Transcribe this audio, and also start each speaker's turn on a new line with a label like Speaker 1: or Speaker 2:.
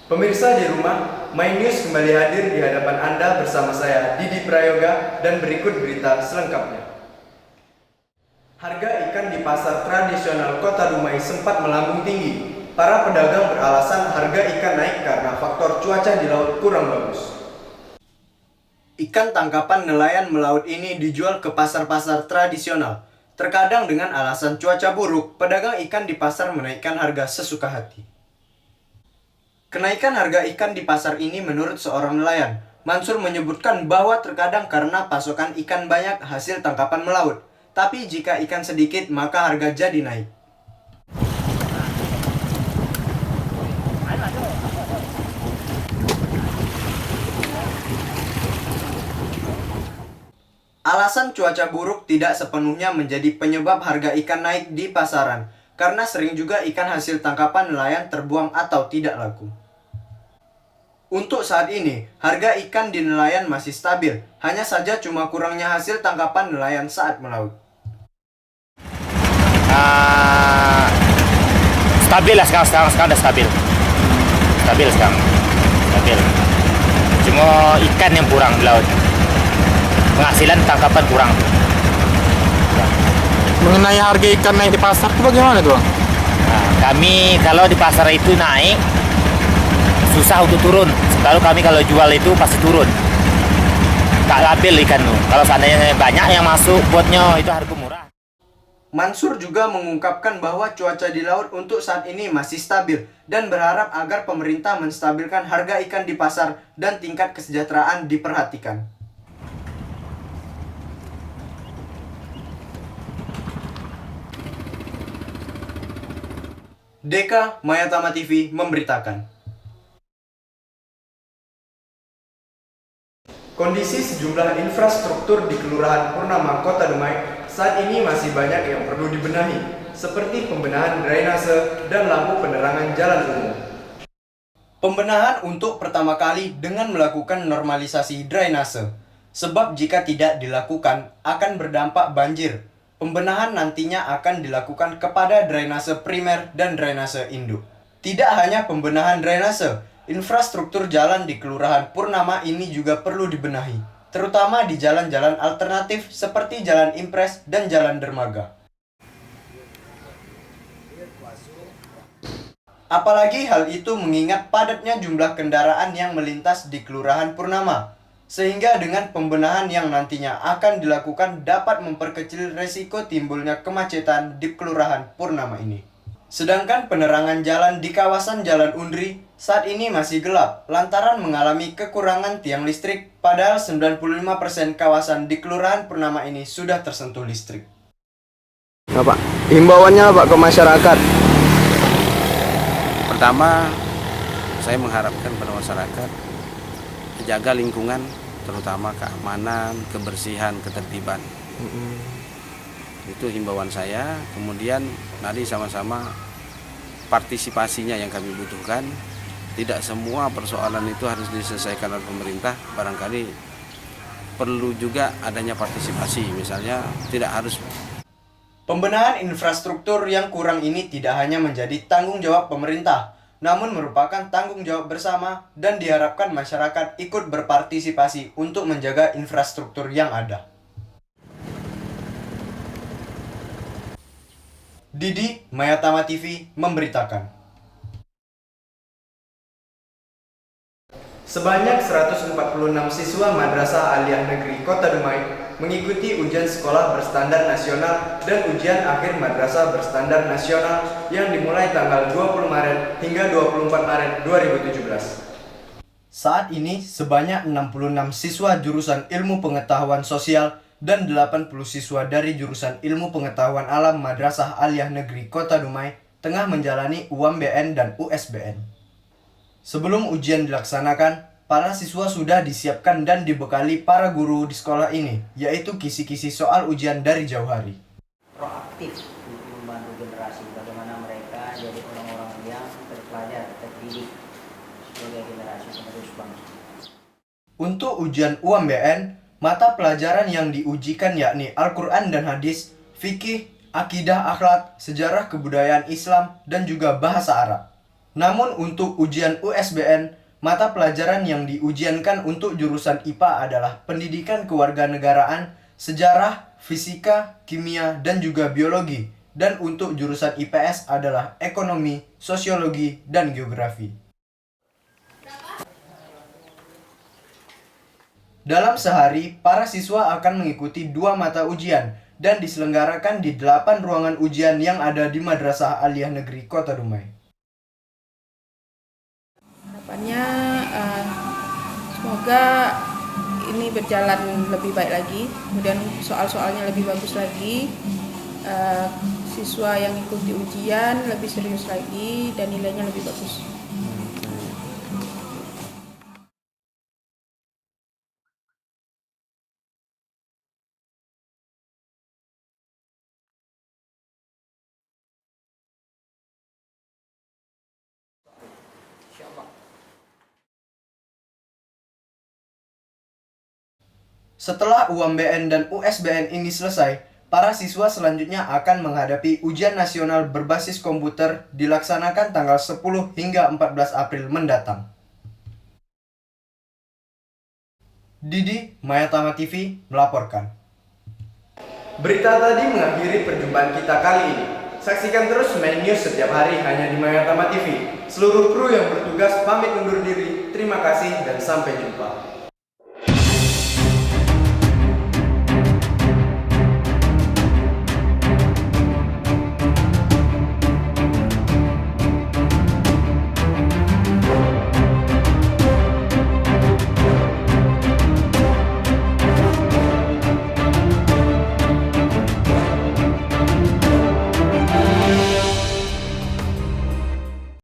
Speaker 1: Pemirsa di rumah, My News kembali hadir di hadapan Anda bersama saya, Didi Prayoga, dan berikut berita selengkapnya. Harga ikan di pasar tradisional Kota Dumai sempat melambung tinggi. Para pedagang beralasan harga ikan naik karena faktor cuaca di laut kurang bagus. Ikan tangkapan nelayan melaut ini dijual ke pasar-pasar tradisional. Terkadang dengan alasan cuaca buruk, pedagang ikan di pasar menaikkan harga sesuka hati. Kenaikan harga ikan di pasar ini menurut seorang nelayan, Mansur menyebutkan bahwa terkadang karena pasokan ikan banyak hasil tangkapan melaut. Tapi jika ikan sedikit maka harga jadi naik. Alasan cuaca buruk tidak sepenuhnya menjadi penyebab harga ikan naik di pasaran, karena sering juga ikan hasil tangkapan nelayan terbuang atau tidak laku. Untuk saat ini, harga ikan di nelayan masih stabil, hanya saja cuma kurangnya hasil tangkapan nelayan saat melaut.
Speaker 2: Stabil lah sekarang udah stabil sekarang, stabil. Cuma ikan yang kurang di laut, penghasilan tangkapan kurang.
Speaker 3: Mengenai harga ikan naik di pasar itu bagaimana tuh, Bang?
Speaker 2: Nah, kami kalau di pasar itu naik susah untuk turun. Kami kalau jual itu pasti turun, tak labil ikan tuh. Kalau seandainya banyak yang masuk buatnya itu harga murah.
Speaker 1: Mansur juga mengungkapkan bahwa cuaca di laut untuk saat ini masih stabil dan berharap agar pemerintah menstabilkan harga ikan di pasar dan tingkat kesejahteraan diperhatikan. Deka Mayatama TV memberitakan. Kondisi sejumlah infrastruktur di Kelurahan Purnama, Kota Dumai saat ini masih banyak yang perlu dibenahi, seperti pembenahan drainase dan lampu penerangan jalan umum. Pembenahan untuk pertama kali dengan melakukan normalisasi drainase, sebab jika tidak dilakukan akan berdampak banjir. Pembenahan nantinya akan dilakukan kepada drainase primer dan drainase induk. Tidak hanya pembenahan drainase, infrastruktur jalan di Kelurahan Purnama ini juga perlu dibenahi, terutama di jalan-jalan alternatif seperti Jalan Impres dan Jalan Dermaga. Apalagi hal itu mengingat padatnya jumlah kendaraan yang melintas di Kelurahan Purnama, sehingga dengan pembenahan yang nantinya akan dilakukan dapat memperkecil resiko timbulnya kemacetan di Kelurahan Purnama ini. Sedangkan penerangan jalan di kawasan Jalan Undri saat ini masih gelap lantaran mengalami kekurangan tiang listrik, padahal 95% kawasan di Kelurahan Purnama ini sudah tersentuh listrik.
Speaker 4: Pak, himbauannya Pak ke masyarakat.
Speaker 5: Pertama, saya mengharapkan pada masyarakat jaga lingkungan, terutama keamanan, kebersihan, ketertiban. Itu himbauan saya. Kemudian nanti sama-sama partisipasinya yang kami butuhkan. Tidak semua persoalan itu harus diselesaikan oleh pemerintah. Barangkali perlu juga adanya partisipasi. Misalnya tidak harus.
Speaker 1: Pembenahan infrastruktur yang kurang ini tidak hanya menjadi tanggung jawab pemerintah, namun merupakan tanggung jawab bersama dan diharapkan masyarakat ikut berpartisipasi untuk menjaga infrastruktur yang ada. Didi Mayatama TV memberitakan. Sebanyak 146 siswa Madrasah Aliyah Negeri Kota Dumai mengikuti ujian sekolah berstandar nasional dan ujian akhir madrasah berstandar nasional yang dimulai tanggal 20 Maret hingga 24 Maret 2017. Saat ini sebanyak 66 siswa jurusan Ilmu Pengetahuan Sosial dan 80 siswa dari jurusan Ilmu Pengetahuan Alam Madrasah Aliyah Negeri Kota Dumai tengah menjalani UMBN dan USBN. Sebelum ujian dilaksanakan, para siswa sudah disiapkan dan dibekali para guru di sekolah ini, yaitu kisi-kisi soal ujian dari jauh hari.
Speaker 6: Proaktif untuk membantu generasi, bagaimana mereka jadi orang-orang yang terpelajar, terdidik sebagai generasi penerus bangsa.
Speaker 1: Untuk ujian UMBN, mata pelajaran yang diujikan yakni Al-Quran dan Hadis, Fikih, Akidah Akhlak, Sejarah Kebudayaan Islam, dan juga Bahasa Arab. Namun untuk ujian USBN, mata pelajaran yang diujiankan untuk jurusan IPA adalah pendidikan kewarganegaraan, sejarah, fisika, kimia, dan juga biologi. Dan untuk jurusan IPS adalah ekonomi, sosiologi, dan geografi. Dalam sehari, para siswa akan mengikuti 2 mata ujian dan diselenggarakan di 8 ruangan ujian yang ada di Madrasah Aliyah Negeri Kota Dumai.
Speaker 7: Harapannya semoga ini berjalan lebih baik lagi, kemudian soal-soalnya lebih bagus lagi, siswa yang ikuti ujian lebih serius lagi dan nilainya lebih bagus.
Speaker 1: Setelah UMBN dan USBN ini selesai, para siswa selanjutnya akan menghadapi ujian nasional berbasis komputer dilaksanakan tanggal 10 hingga 14 April mendatang. Didi, Mayatama TV melaporkan. Berita tadi mengakhiri perjumpaan kita kali ini. Saksikan terus Main News setiap hari hanya di Mayatama TV. Seluruh kru yang bertugas pamit undur diri. Terima kasih dan sampai jumpa.